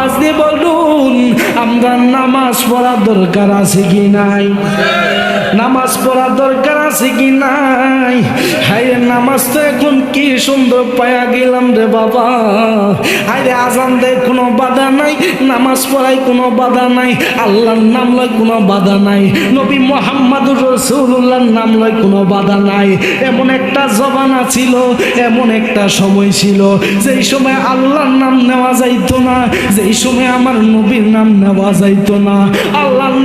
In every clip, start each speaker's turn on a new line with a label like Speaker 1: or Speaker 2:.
Speaker 1: আওয়াজ দিয়ে বলুন, আমরা নামাজ পড়ার দরকার আছে কি নাই? নামাজ পড়ার দরকার আছে কি নাই? হায় নামাজ তো এখন কি সুন্দর পায়া গেলাম রে বাবা। হায় আজান দেয় কোনো বাধা নাই, নামাজ পড়ায় কোনো বাধা নাই, আল্লাহর নাম লয় কোনো বাধা নাই, নবী মুহাম্মদুর রাসূলুল্লাহর নাম লয় কোনো বাধা নাই। এমন একটা জমানা ছিল, এমন একটা সময় ছিল যেই সময় আল্লাহর নাম নেওয়া যাইতো না, যেই সময় আমার নবীর নাম নেওয়া যাইতো না। আল্লাহর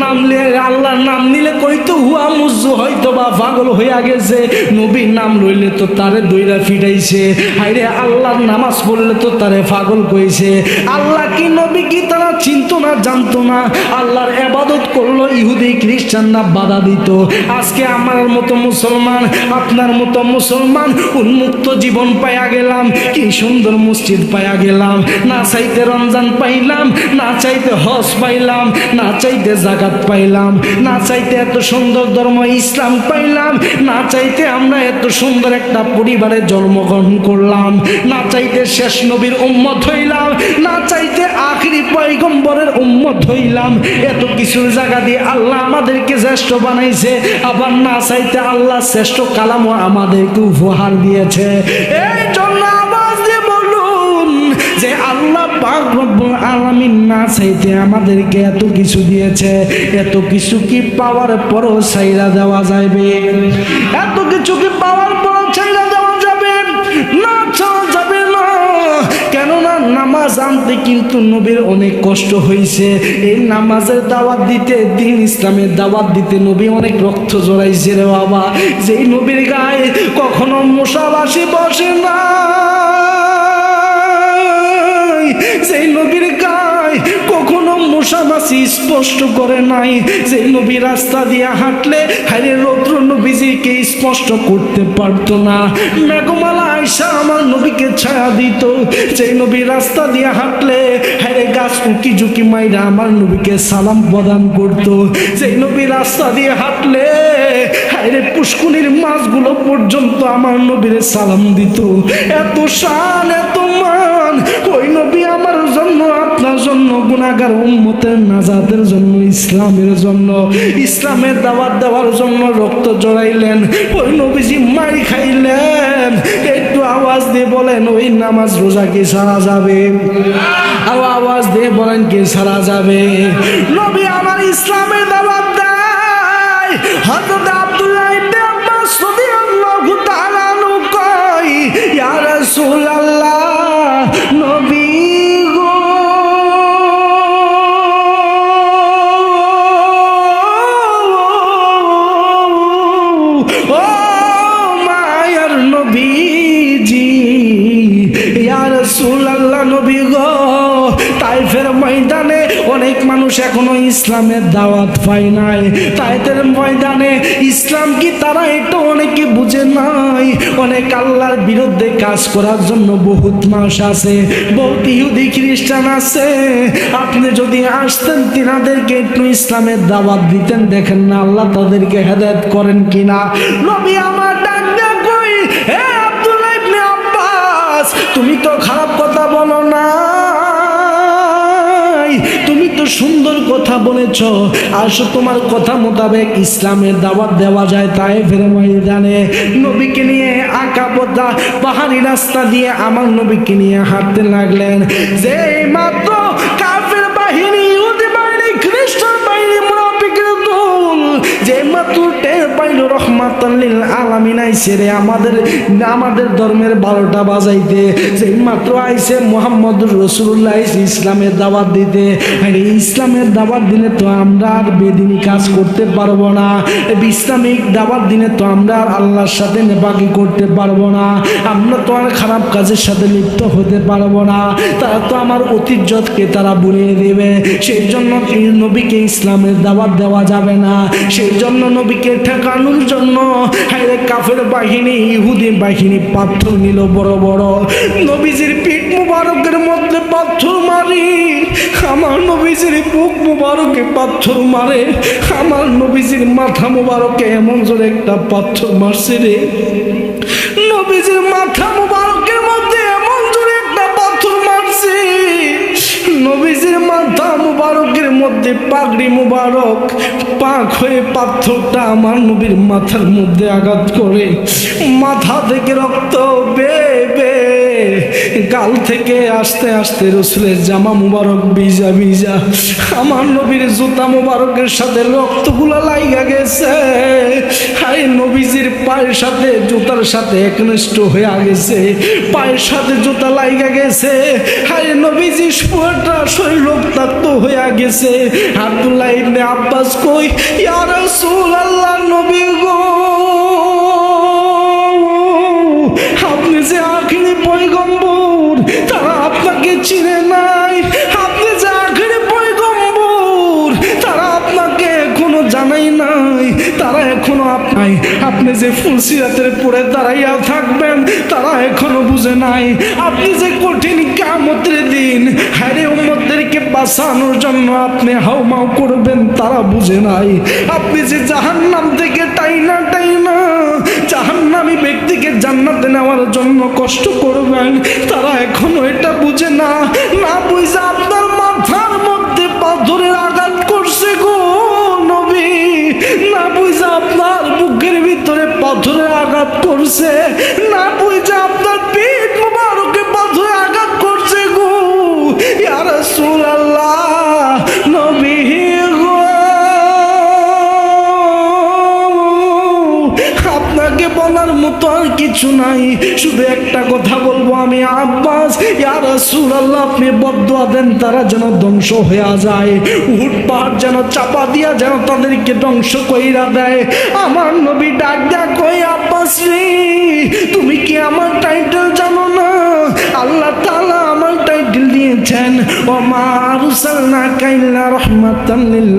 Speaker 1: নাম নিলে কইতো হুয়া মুজ্জু, হয়তো বা পাগল হইয়া গেছে। নবীর নাম লইলে তো তারে দইরা ফিটাইছে। হায়রে আল্লাহর নামাজ পড়লে তো তারে পাগল কইছে। আল্লাহ কি নবী কি তারা চিনতো না, জানতো না? আল্লাহর ইবাদত করলো ইহুদি খ্রিস্টানরা বাধা দিত। আজকে আমার মতো মুসলমান, আপনার মতো মুসলমান উন্মুক্ত জীবন পাইয়া গেলাম, কি সুন্দর মসজিদ পাইয়া গেলাম। না চাইতে রমজান পাইলাম, না চাইতে হজ পাইলাম, না চাইতে যাকাত পাইলাম, না চাইতে এত সুন্দর ধর্ম ইসলাম পাইলাম, না চাইতে আমরা এত সুন্দর একটা পরিবারে জন্মগ্রহণ করলাম, না চাইতে শেষ নবীর উম্মত হইলাম, না চাইতে আখিরি পয়গম্বরের উম্মত হইলাম। এত কিছুর জায়গা দিয়ে আল্লাহ আমাদেরকে শ্রেষ্ঠ বানাইছে, আবার না চাইতে আল্লাহ শ্রেষ্ঠ কালামও আমাদেরকে উপহার দিয়েছে। এই জন্য আওয়াজ দিয়ে বলুন যে আল্লাহ পাক রব্বুল আলামিন না চাইতে আমাদেরকে এত কিছু দিয়েছে, এত কিছু কি পাওয়ার পরও ছাইরা দেওয়া যাবে? এত কিছু কি পাওয়ার পরও ছাইরা দেওয়া যাবে? না, ছাড়া যাবে না। কেননা নামাজ আনতে কিন্তু নবীর অনেক কষ্ট হয়েছে। এই নামাজের দাওয়াত দিতে, দিন ইসলামের দাওয়াত দিতে নবী অনেক রক্ত জড়াইছে রে বাবা। যেই নবীর গায়ে কখনো মশাবাসি বসে না, সেই নবীর গায়ে কখনো মশামাছি স্পষ্ট করে নাই, যে নবী রাস্তা দিয়ে হাঁটলে হাইরে রৌদ্র নবীজিকে স্পষ্ট করতে পারতো না। মেঘমালা আয়সা আমার নবীকে ছায়া দিত। যে নবী রাস্তা দিয়ে হাঁটলে হাইরে গাছ উকি ঝুঁকি মাইরা আমার নবীকে সালাম প্রদান করত। যে নবী রাস্তা দিয়ে হাঁটলে হাইরে পুষ্কুনির মাছগুলো পর্যন্ত আমার নবীরে সালাম দিত। এত শান, এত মান ওই নবী আমার জন্য, আপনার জন্য, গুনাহগার উম্মতের নাজাতের জন্য, ইসলামের জন্য, ইসলামের দাওয়াত দেওয়ার জন্য রক্ত জড়াইলেন। ওই নবীজি মারি খাইলেন। একটু আওয়াজ দিয়ে বলেন ওই নামাজ রোজা কি ছাড়া যাবে? আর আওয়াজ দিয়ে বলেন কি ছাড়া যাবে? নবী আমার ইসলামের দাওয়াত দেয়। হযরত আব্দুল্লাহ ইবনে আব্বাস রাদিয়াল্লাহু তাআলা আনহু কয়, ইয়া রাসূলুল্লাহ, নবী তাইফের ময়দানে অনেক মানুষ এখনো ইসলামের দাওয়াত পায় নাই। তাইফের ময়দানে ইসলাম কি তারা এটা অনেকে বুঝে নাই। অনেক আল্লাহর বিরুদ্ধে কাজ করার জন্য বহুত মানুষ আছে, বহুত ইহুদি খ্রিস্টান আছে। আপনি যদি আসতেন তিনাদেরকে একটু ইসলামের দাওয়াত দিতেন, দেখেন না আল্লাহ তাদেরকে হেদায়েত করেন কিনা। নবী আমার ডাক দেয়া কই, হে আব্দুল্লাহ ইবনে আব্বাস, তুমি তো খারাপ কথা বলো না, তুমি তো সুন্দর কথা বলেছ। আসো তোমার কথা মোতাবেক ইসলামের দাওয়াত দেওয়া যায়। তাইফের ময়দানে নবীকে নিয়ে আকাবতা পাহাড়ি রাস্তা দিয়ে আমার নবীকে নিয়ে হাঁটতে লাগলেন। যে মাত্র কাফের বাহিনী, ইহুদি বাহিনী, খ্রিস্টান বাহিনী, মুনাফিকের দল যে মাত্র টের পাইল রহমাতাল লিল আলামিন আইছে রে আমাদের ধর্মের 12টা বাজাইতে, যে মাত্র আইছে মুহাম্মদুর রাসূলুল্লাহ ইসলামের দাওয়াত দিতে। আর ইসলামের দাওয়াত দিলে তো আমরা আর বেদিনী কাজ করতে পারবো না, ইসলামিক দাওয়াত দিলে তো আমরা আর আল্লাহর সাথে নেপাকি করতে পারবো না, আমরা তো আর খারাপ কাজের সাথে লিপ্ত হতে পারবো না। তারা তো আমার ঐতিহ্যকে তারা বুড়িয়ে দেবে। সেই জন্য নবীকে ইসলামের দাওয়াত দেওয়া যাবে না। সেই জন্য নবীকে ঠেকানোর জন্য কাফের বাহিনী, ইহুদি বাহিনী পাথর নিল বড় বড়। নবীজির পিঠ মুবারকের মধ্যে পাথর মারি, আমার নবীজির বুক মুবারকে পাথর মারে, আমার নবীজির মাথা মুবারকে এমন জোরে একটা পাথর মারছে রে। নবীজির মাথা মুবারকের মধ্যে এমন জোরে একটা পাথর মারছে, নবীজির মাথা মুবারকের মধ্যে পাগড়ি মুবারক পাক হয়ে পাথরটা আমার নবীর মাথার মধ্যে আঘাত করে মাথা থেকে রক্ত বেয়ে গাল থেকে আস্তে আস্তে রসুলের জামা মুবারক ভিজা ভিজা আমার নবীর জুতা মুবারকের সাথে রক্তগুলো লাইগা গেছে। হাই নবীজির পায়ের সাথে জুতার সাথে একনিষ্ঠ হয়ে গেছে, পায়ের সাথে জুতা লাইগা গেছে। হাই নবীজি পুরোটা শরীর রক্তাক্ত হয়ে গেছে। আব্দুল্লাহ ইবনে আব্বাস কই, ইয়া রাসূলুল্লাহ, নবী গো, আপনি যে আখিরি পয়গম্বর, তারা আপনাকে চিনে নাই। আপনি যে আখিরি পয়গম্বর, তারা আপনাকে এখনো জানাই নাই, তারা এখনো আপনি যে ফুলসিরাতের পরে দাঁড়াইয়া থাকবেন তারা এখনো বুঝে নাই। আপনি যে কঠিন কিয়ামতের দিন হারে উম্মতদেরকে বাঁচানোর জন্য আপনি হাউমাউ করবেন তারা বুঝে নাই। আপনি যে জাহান্নাম থেকে টাইনা জাহান্নামী ব্যক্তিকে জান্নাতে নেওয়ার জন্য কষ্ট করবেন তারা এখনো এটা বুঝে না। না বুঝে আপনার মাথার মধ্যে পাথরের আঘাত করছে গো নবী, না বুঝে আপনার বুকের ভিতরে পাথরের আঘাত করছে, না বুঝে আপনার পেট মুবারকে পাথরের আঘাত করছে গো। ইয়া রাসূলুল্লাহ, নবী গো, আপনাকে বলার মতো আর কিছু নাই, শুধু একটা কথা বলবো আমি আব্বাস, ইয়া রাসূলুল্লাহ, আপনি বদদুয়া দেন তারা যেন ধ্বংস হয়ে যায়, উহুদ পাহাড় যেন চাপা দিয়া যেন তাদেরকে ধ্বংস কইরা দেয়। আমার নবী ডাক দেয়া কই, আব্বাস রে, তুমি কি আমার টাইটেল জানো না? আল্লাহ তাআলা আমার টাইটেল দিয়েছেন, ওয়া মা আরসালনাকা ইল্লা রাহমাতাল লিল